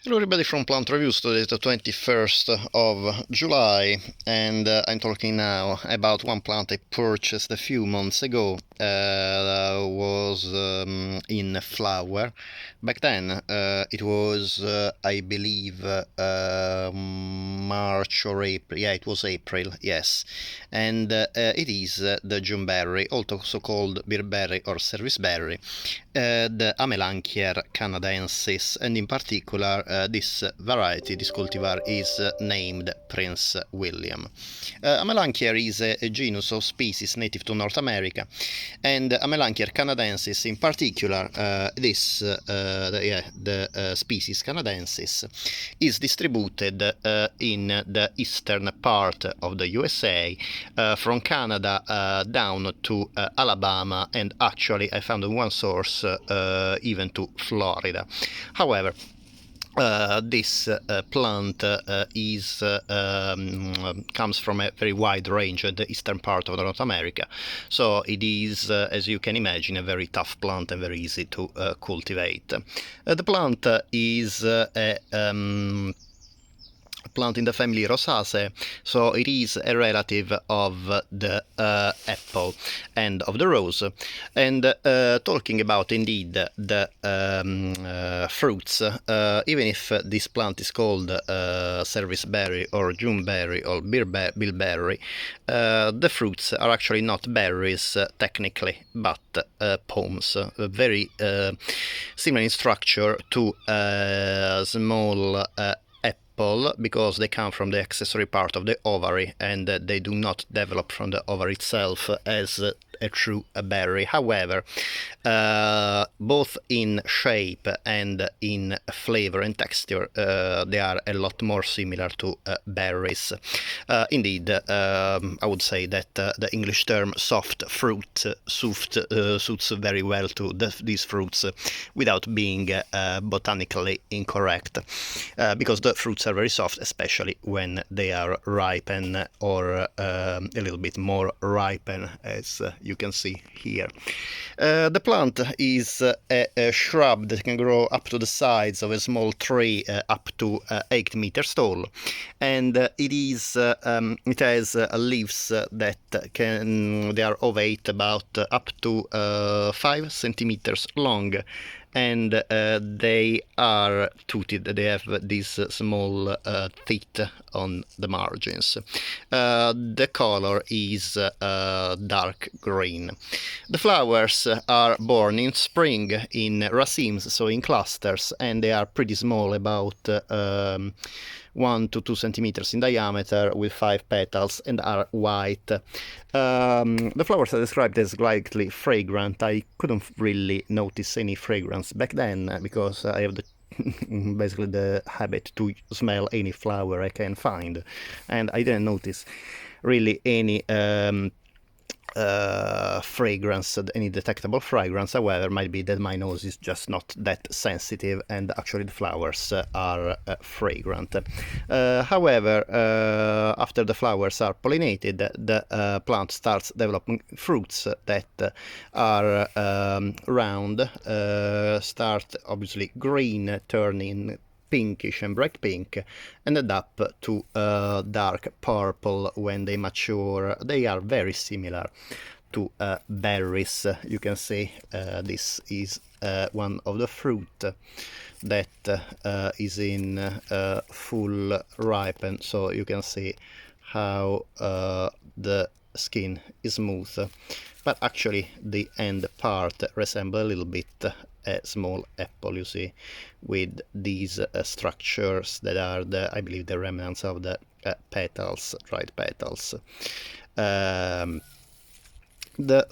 Hello everybody from Plant Reviews. Today is the 21st of July and I'm talking now about one plant I purchased a few months ago. Was in flower. Back then it was I believe March or April. Yeah, it was April, yes. And it is the Juneberry, also called Bilberry or Serviceberry, the Amelanchier canadensis, and in particular this variety, this cultivar, is named Prince William. Amelanchier is a genus of species native to North America, and Amelanchier canadensis in particular, the species canadensis, is distributed in the eastern part of the USA, from Canada down to Alabama, and actually I found in one source even to Florida. However, this plant comes from a very wide range in the eastern part of North America, so it is, as you can imagine, a very tough plant and very easy to cultivate. The plant is a plant in the family Rosaceae, so it is a relative of the apple and of the rose. And talking about indeed the fruits, even if this plant is called Serviceberry or Juneberry or Bilberry, the fruits are actually not berries technically, but pomes, very similar in structure to small because they come from the accessory part of the ovary, and they do not develop from the ovary itself as a true berry. However, both in shape and in flavor and texture, they are a lot more similar to berries. Indeed, I would say that the English term soft fruit suits very well to these fruits without being botanically incorrect, because the fruits are very soft, especially when they are ripen or a little bit more ripen, as you can see here. The plant is a shrub that can grow up to the size of a small tree, up to 8 meters tall, and it has leaves that they are ovate, about up to 5 centimeters long, and they are toothed. They have these small teeth on the margins. The color is dark green. The flowers are born in spring in racemes, so in clusters, and they are pretty small, about 1 to 2 centimeters in diameter, with 5 petals, and are white. The flowers are described as slightly fragrant. I couldn't really notice any fragrance back then, because I have basically the habit to smell any flower I can find, and I didn't notice really any fragrance, any detectable fragrance. However, might be that my nose is just not that sensitive, and actually the flowers are fragrant. However, after the flowers are pollinated, the plant starts developing fruits that are round, start obviously green, turning pinkish and bright pink, and end up to dark purple when they mature. They are very similar to berries. You can see this is one of the fruit that is in full ripen, so you can see how the skin is smooth, but actually the end part resembles a little bit a small apple, you see, with these structures that are I believe the remnants of the petals, dried petals. The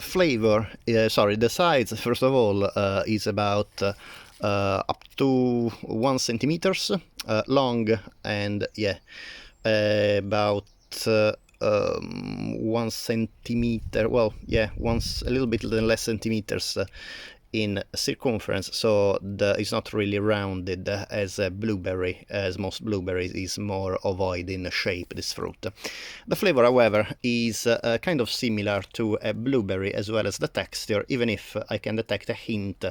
flavor, the size, first of all, is about up to 1 centimeters long, and about 1 centimeter, a little bit less centimeters in circumference, so it's not really rounded as a blueberry, as most blueberries is more ovoid in shape, this fruit. The flavor, however, is kind of similar to a blueberry, as well as the texture, even if I can detect a hint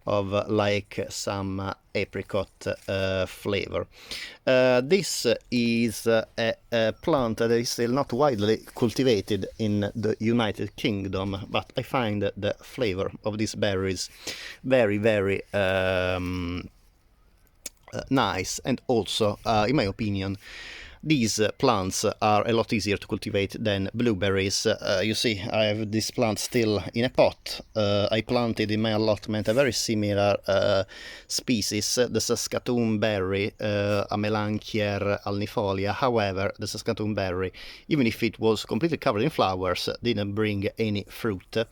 like some apricot flavor. This is a plant that is still not widely cultivated in the United Kingdom, but I find the flavor of these berries very, very nice, and also, in my opinion, these plants are a lot easier to cultivate than blueberries. You see, I have this plant still in a pot. I planted in my allotment a very similar species, the Saskatoon Berry, Amelanchier alnifolia. However, the Saskatoon Berry, even if it was completely covered in flowers, didn't bring any fruit.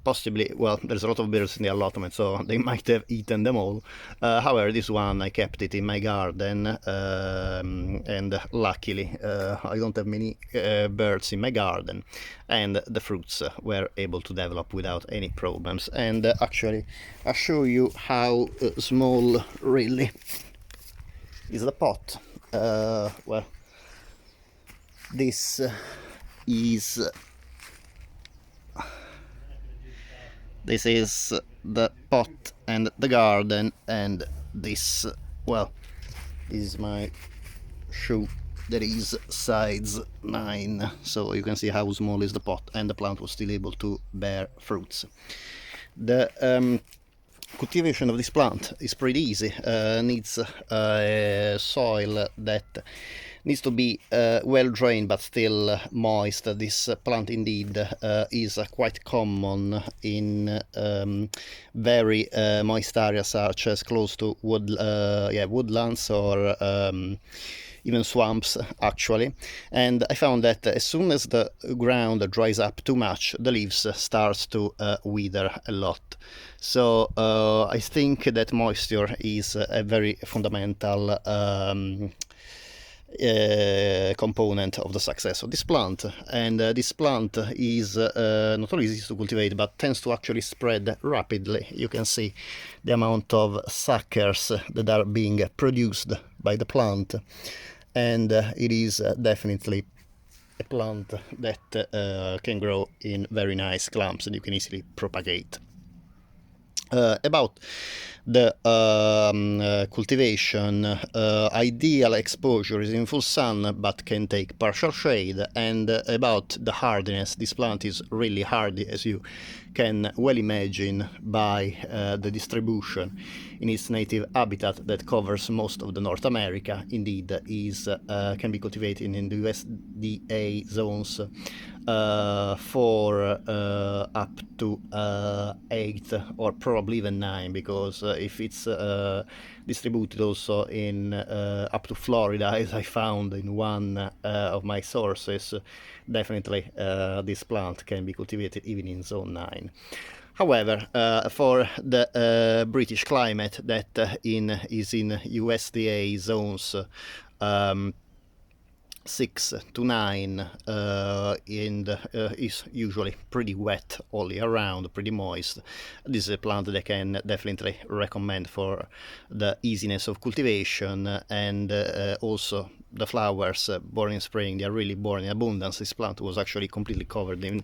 Possibly, well, there's a lot of birds in the allotment, so they might have eaten them all. However, this one, I kept it in my garden, and luckily I don't have many birds in my garden, and the fruits were able to develop without any problems. And actually, I'll show you how small really is the pot. Well, this is the pot and the garden, and this, well, this is my shoe that is size 9, so you can see how small is the pot, and the plant was still able to bear fruits. The cultivation of this plant is pretty easy. Needs soil that needs to be well drained but still moist. This plant indeed is quite common in very moist areas, such as close to woodlands or even swamps, actually. And I found that as soon as the ground dries up too much, the leaves starts to wither a lot. So I think that moisture is a very fundamental component of the success of this plant. And this plant is not only easy to cultivate, but tends to actually spread rapidly. You can see the amount of suckers that are being produced by the plant, and it is definitely a plant that can grow in very nice clumps, and you can easily propagate. About the cultivation, ideal exposure is in full sun but can take partial shade. And about the hardiness, this plant is really hardy, as you can well imagine by the distribution in its native habitat that covers most of the North America. Indeed, is can be cultivated in the USDA zones for up to 8 or probably even 9, because if it's distributed also in up to Florida, as I found in one of my sources, definitely this plant can be cultivated even in zone 9. However, for the British climate that is in USDA zones 6 to 9, and is usually pretty wet all year round, pretty moist. This is a plant that I can definitely recommend for the easiness of cultivation, and also the flowers born in spring, they are really born in abundance. This plant was actually completely covered in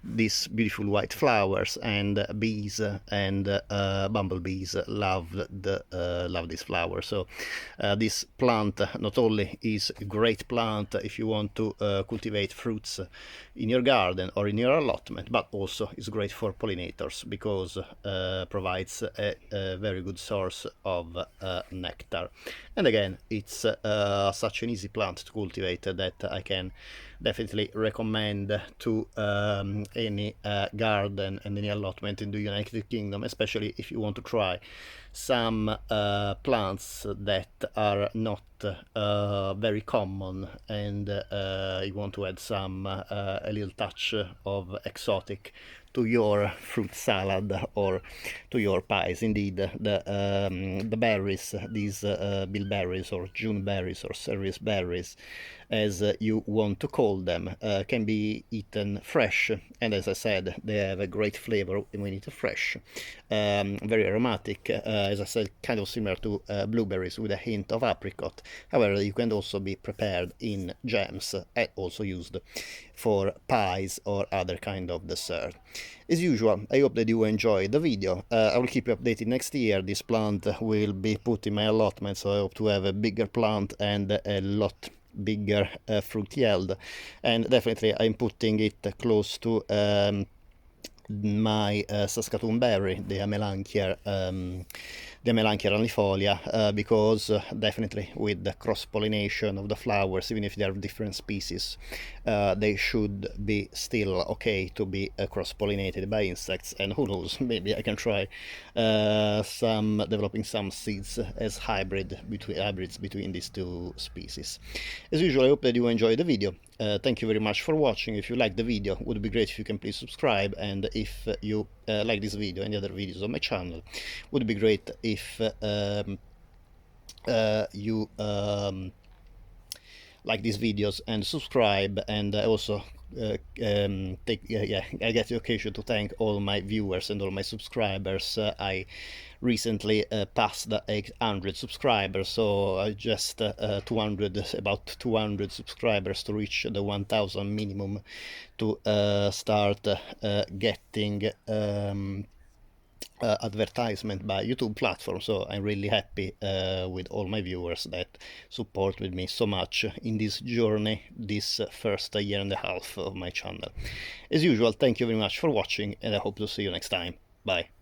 these beautiful white flowers, and bees and bumblebees love these flowers. So this plant not only is a great plant if you want to cultivate fruits in your garden or in your allotment, but also is great for pollinators, because provides a very good source of nectar. And again, it's such an easy plant to cultivate that I can definitely recommend to any garden and any allotment in the United Kingdom, especially if you want to try some plants that are not very common, and you want to add some a little touch of exotic to your fruit salad or to your pies. Indeed, the berries, these bilberries or Juneberries or serviceberries, as you want to call them, can be eaten fresh, and as I said, they have a great flavor when eaten fresh. Very aromatic, as I said, kind of similar to blueberries with a hint of apricot. However, you can also be prepared in jams and also used for pies or other kind of dessert. As usual, I hope that you enjoyed the video. I will keep you updated next year. This plant will be put in my allotment, so I hope to have a bigger plant and a lot bigger fruit yield. And definitely I'm putting it close to my Saskatoon Berry, the Amelanchier alnifolia, because definitely with the cross-pollination of the flowers, even if they are different species, they should be still okay to be cross-pollinated by insects. And who knows, maybe I can try developing some seeds as hybrids between these two species. As usual, I hope that you enjoyed the video. Thank you very much for watching. If you like the video, it would be great if you can please subscribe, and if you like this video and the other videos on my channel, it would be great if you like these videos and subscribe. And also I get the occasion to thank all my viewers and all my subscribers. I recently passed the 800 subscribers, so I just about 200 subscribers to reach the 1000 minimum to start getting advertisement by YouTube platform. So I'm really happy with all my viewers that support with me so much in this journey, this first year and a half of my channel. As usual, thank you very much for watching, and I hope to see you next time. Bye.